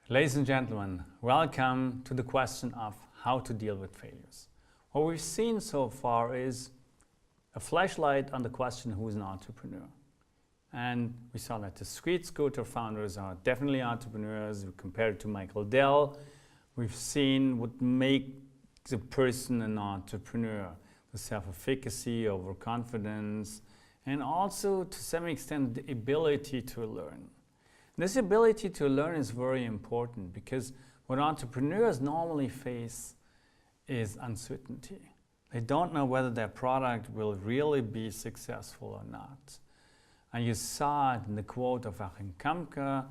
Ladies and gentlemen, welcome to the question of how to deal with failures. What we've seen so far is a flashlight on the question, who is an entrepreneur? And we saw that the street scooter founders are definitely entrepreneurs. We compared it to Michael Dell. We've seen what makes a person an entrepreneur: the self-efficacy, overconfidence, and also to some extent the ability to learn. This ability to learn is very important because what entrepreneurs normally face is uncertainty. They don't know whether their product will really be successful or not. And you saw it in the quote of Achim Kamka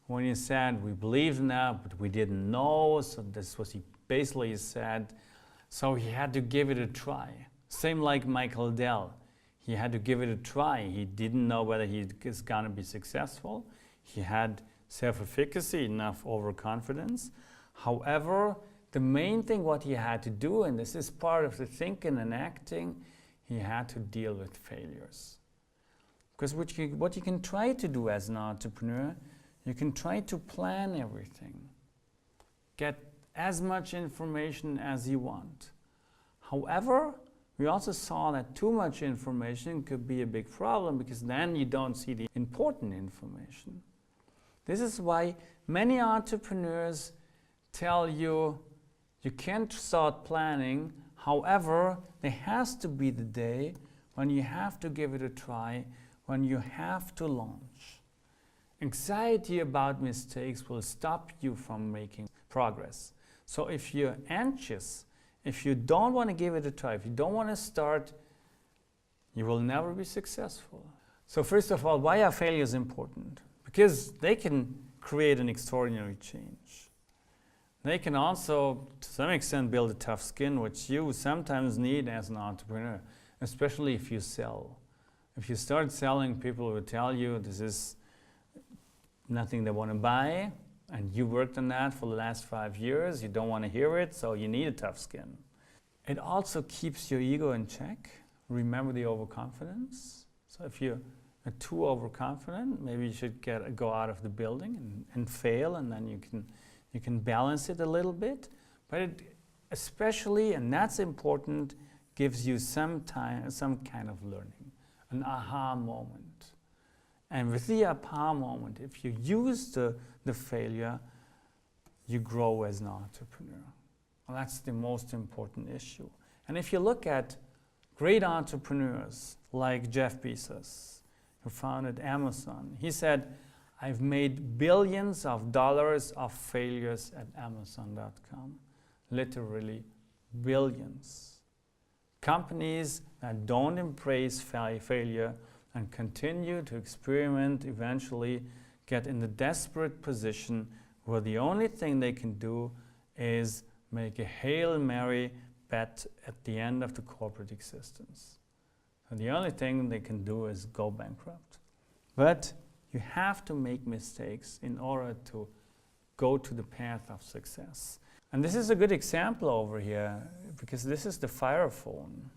when he said, "We believed in that, but we didn't know." So this was he basically said. So he had to give it a try. Same like Michael Dell. He had to give it a try. He didn't know whether he is going to be successful. He had self-efficacy, enough overconfidence. However, the main thing what he had to do, and this is part of the thinking and acting, he had to deal with failures. Because what you can try to do as an entrepreneur, you can try to plan everything. Get as much information as you want. However, we also saw that too much information could be a big problem because then you don't see the important information. This is why many entrepreneurs tell you you can't start planning. However, there has to be the day when you have to give it a try, when you have to launch. Anxiety about mistakes will stop you from making progress. So if you're anxious, if you don't want to give it a try, if you don't want to start, you will never be successful. So first of all, why are failures important? Because they can create an extraordinary change. They can also, to some extent, build a tough skin, which you sometimes need as an entrepreneur, especially if you sell. If you start selling, people will tell you this is nothing they want to buy, and you worked on that for the last 5 years. You don't want to hear it, so you need a tough skin. It also keeps your ego in check. Remember the overconfidence. So if you're too overconfident, maybe you should go out of the building and fail, and then you can balance it a little bit. But it especially, and that's important, gives you some kind of learning, an aha moment. And with the aha moment, if you use the failure, you grow as an entrepreneur. Well, that's the most important issue. And if you look at great entrepreneurs like Jeff Bezos, who founded Amazon, he said, "I've made billions of dollars of failures at Amazon.com." Literally billions. Companies that don't embrace failure and continue to experiment eventually get in the desperate position where the only thing they can do is make a Hail Mary bet at the end of the corporate existence. And the only thing they can do is go bankrupt. But you have to make mistakes in order to go to the path of success. And this is a good example over here because this is the Fire Phone.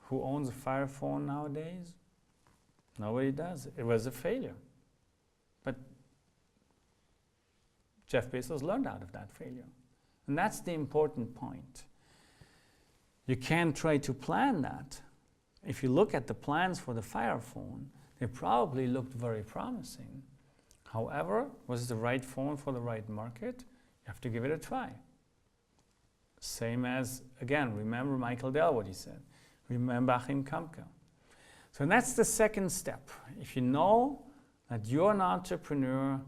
Who owns a Fire Phone nowadays? Nobody does. It was a failure. But Jeff Bezos learned out of that failure. And that's the important point. You can't try to plan that. If you look at the plans for the Fire Phone, they probably looked very promising. However, was it the right phone for the right market? You have to give it a try. Same as, again, remember Michael Dell, what he said. Remember Achim Kamka. So that's the second step. If you know that you're an entrepreneur,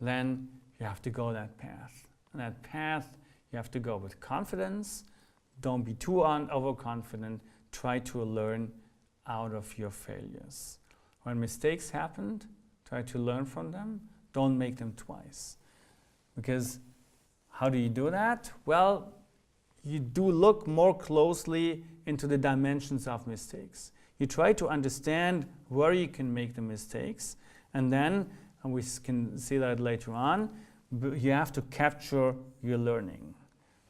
then you have to go that path. And that path, you have to go with confidence. Don't be too overconfident. Try to learn out of your failures. When mistakes happened, try to learn from them. Don't make them twice. Because how do you do that? Well, you do look more closely into the dimensions of mistakes. You try to understand where you can make the mistakes, and then, and we can see that later on, you have to capture your learning.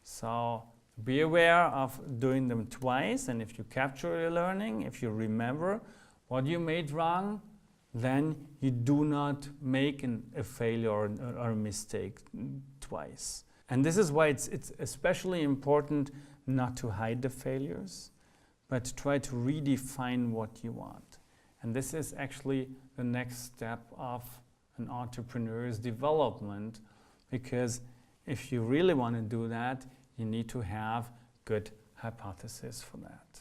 So be aware of doing them twice, and if you capture your learning, if you remember what you made wrong, then you do not make a failure or a mistake twice. And this is why it's especially important not to hide the failures, but to try to redefine what you want. And this is actually the next step of an entrepreneur's development, because if you really want to do that, you need to have good hypothesis for that.